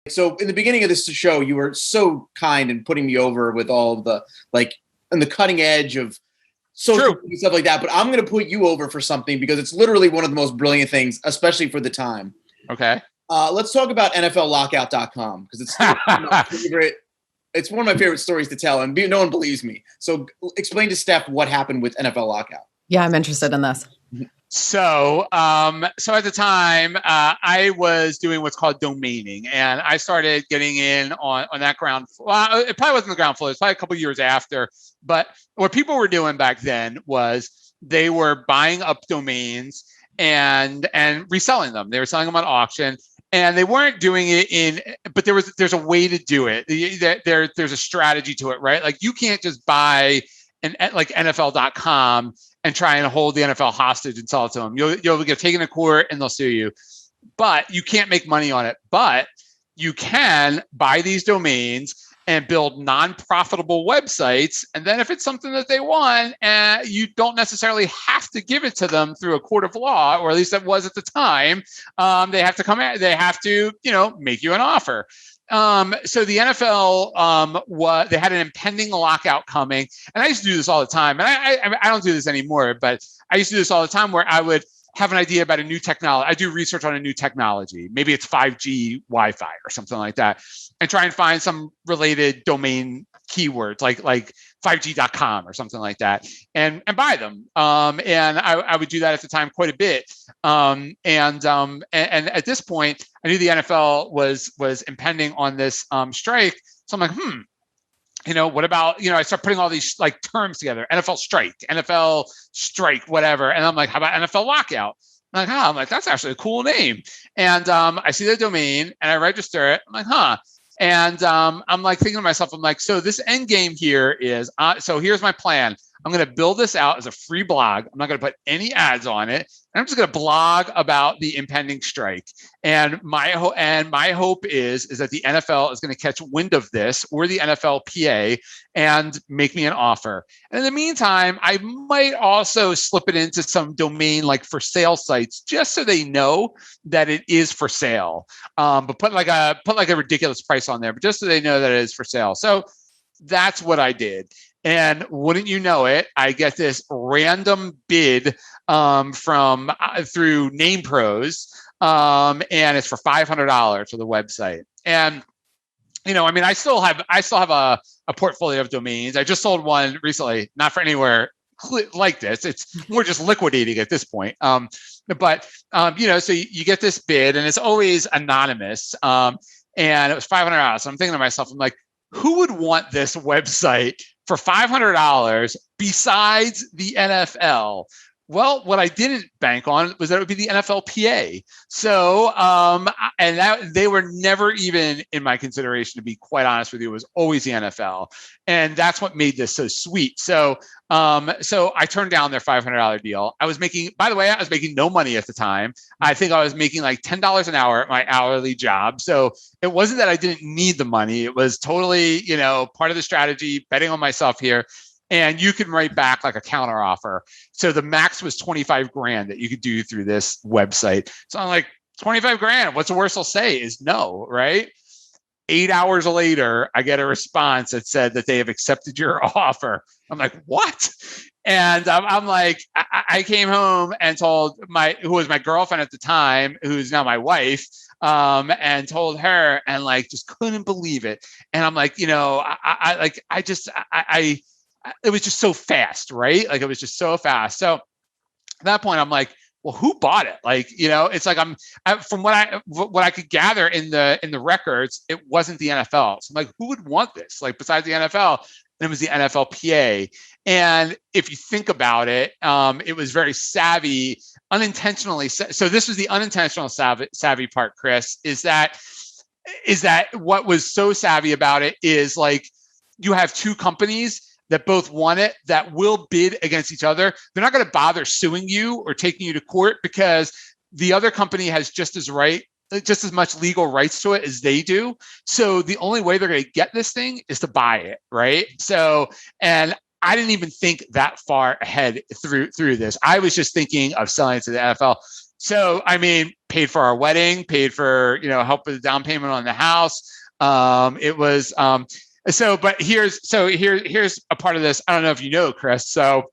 So in the beginning of this show, you were so kind in putting me over with all of the on the cutting edge of social media, stuff like that. But I'm going to put you over for something because it's literally one of the most brilliant things, especially for the time. Okay. Let's talk about NFLlockout.com because it's one of my favorite. It's one of my favorite stories to tell, and no one believes me. So explain to Steph what happened with NFL Lockout. Yeah, I'm interested in this. So at the time, I was doing what's called domaining, and I started getting in on that ground. Well, it probably wasn't the ground floor. It's probably a couple of years after. But what people were doing back then was they were buying up domains and reselling them. They were selling them on auction, and they weren't doing it but there's a way to do it. There's a strategy to it, right? Like you can't just buy like NFL.com and try and hold the NFL hostage and sell it to them. You'll get taken to court and they'll sue you. But you can't make money on it. But you can buy these domains and build non-profitable websites. And then if it's something that they want, you don't necessarily have to give it to them through a court of law, or at least that was at the time. They have to come out. They have to, make you an offer. So the NFL, they had an impending lockout coming, and I used to do this all the time. And I don't do this anymore, but I used to do this all the time where I would have an idea about a new technology. I do research on a new technology. Maybe it's 5G Wi-Fi or something like that, and try and find some related domain keywords like 5G.com or something like that, and buy them. And I would do that at the time quite a bit. And at this point, I knew the NFL was impending on this strike. So I'm like, what about, I start putting all these like terms together, NFL strike, whatever. And I'm like, how about NFL lockout? I'm like, that's actually a cool name. And I see the domain and I register it. I'm like, And I'm like thinking to myself, I'm like, so this end game here is, so here's my plan. I'm going to build this out as a free blog. I'm not going to put any ads on it. And I'm just going to blog about the impending strike. And my hope is that the NFL is going to catch wind of this, or the NFLPA, and make me an offer. And in the meantime, I might also slip it into some domain like for sale sites, just so they know that it is for sale. But put like a ridiculous price on there, but just so they know that it is for sale. So that's what I did. And wouldn't you know it, I get this random bid through Name Pros, and it's for $500 for the website. And I still have a portfolio of domains. I just sold one recently, not for anywhere like this. It's more just liquidating at this point. So you get this bid, and it's always anonymous. And it was $500. So I'm thinking to myself, I'm like, who would want this website for $500 besides the NFL? Well, what I didn't bank on was that it would be the NFLPA. So, and that they were never even in my consideration, to be quite honest with you. It was always the NFL. And that's what made this so sweet. So I turned down their $500 deal. I was making no money at the time. I think I was making like $10 an hour at my hourly job. So it wasn't that I didn't need the money. It was totally, part of the strategy, betting on myself here. And you can write back like a counter offer. So the max was $25,000 that you could do through this website. So I'm like, $25,000. What's the worst they'll say is no, right? 8 hours later, I get a response that said that they have accepted your offer. I'm like, what? And I'm like, I came home and told who was my girlfriend at the time, who's now my wife, and told her, and like just couldn't believe it. And I'm like, it was just so fast, right? Like it was just so fast. So at that point, I'm like, well, who bought it? Like, it's like from what I could gather in the records, it wasn't the NFL. So I'm like, who would want this? Like besides the NFL, and it was the NFLPA. And if you think about it, it was very savvy, unintentionally. So this was the unintentional savvy part, Chris, is that what was so savvy about it is like you have two companies that both want it, that will bid against each other. They're not going to bother suing you or taking you to court because the other company has just as much legal rights to it as they do. So the only way they're going to get this thing is to buy it, right? So, and I didn't even think that far ahead through this. I was just thinking of selling it to the NFL. So, I mean, paid for our wedding, paid for, help with the down payment on the house. It was, but here's a part of this. I don't know if you know, Chris. So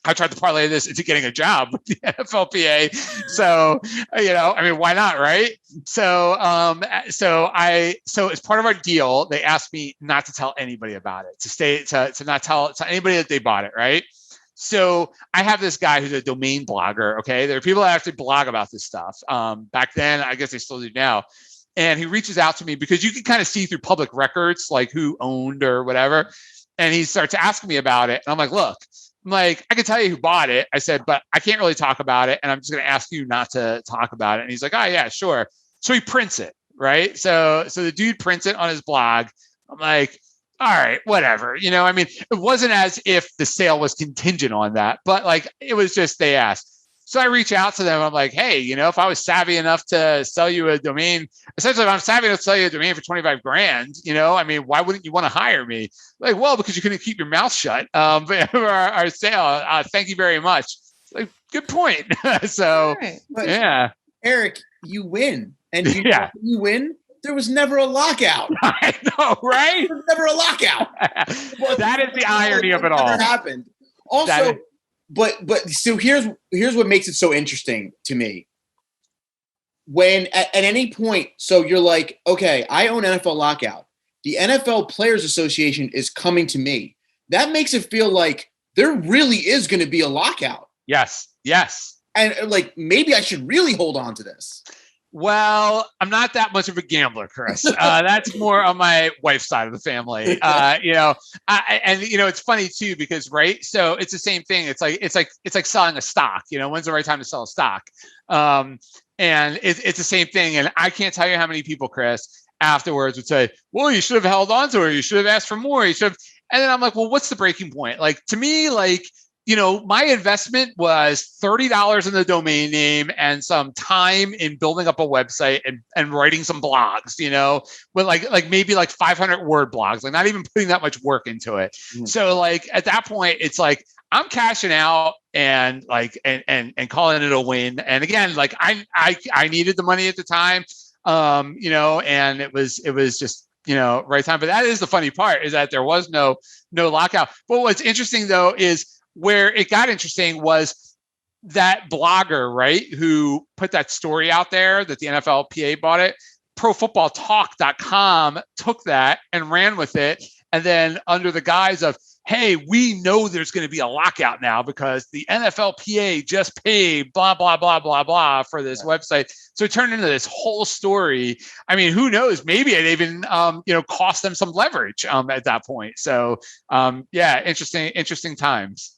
I tried to parlay this into getting a job with the NFLPA. So, I mean, why not, right? So as part of our deal, they asked me not to tell anybody about it, to not tell anybody that they bought it, right? So I have this guy who's a domain blogger. Okay, there are people that actually blog about this stuff. Back then, I guess they still do now. And he reaches out to me because you can kind of see through public records, like who owned or whatever. And he starts asking me about it. And I'm like, look. I can tell you who bought it. I said, but I can't really talk about it. And I'm just going to ask you not to talk about it. And he's like, oh, yeah, sure. So he prints it, right? So the dude prints it on his blog. I'm like, all right, whatever. I mean, it wasn't as if the sale was contingent on that, but like, it was just, they asked. So I reach out to them. I'm like, hey, if I was savvy enough to sell you a domain, essentially, if I'm savvy enough to sell you a domain for 25 grand, I mean, why wouldn't you want to hire me? Like, well, because you couldn't keep your mouth shut for our sale. Thank you very much. Like, good point. So, right. Yeah. Eric, you win. And you win. There was never a lockout. I know, right? There was never a lockout. That is the irony of it all. Never happened. Also, But so here's what makes it so interesting to me. When at any point, so you're like, okay, I own NFL Lockout. The NFL Players Association is coming to me. That makes it feel like there really is going to be a lockout. Yes. And like, maybe I should really hold on to this. Well, I'm not that much of a gambler, Chris. That's more on my wife's side of the family. It's funny too because right, so it's the same thing. It's like selling a stock. When's the right time to sell a stock? And it's the same thing. And I can't tell you how many people, Chris, afterwards would say, "Well, you should have held on to it. You should have asked for more. You should have." And then I'm like, "Well, what's the breaking point?" Like to me, like. My investment was $30 in the domain name and some time in building up a website and writing some blogs, with like maybe like 500 word blogs, like not even putting that much work into it. Mm. So like at that point, it's like I'm cashing out and like and calling it a win. And again, like I needed the money at the time, and it was just right time. But that is the funny part is that there was no lockout. But what's interesting though is where it got interesting was that blogger, right, who put that story out there that the NFLPA bought it, profootballtalk.com took that and ran with it. And then under the guise of, hey, we know there's going to be a lockout now because the NFLPA just paid blah, blah, blah, blah, blah for this website. So it turned into this whole story. I mean, who knows? Maybe it even, cost them some leverage at that point. So, interesting times.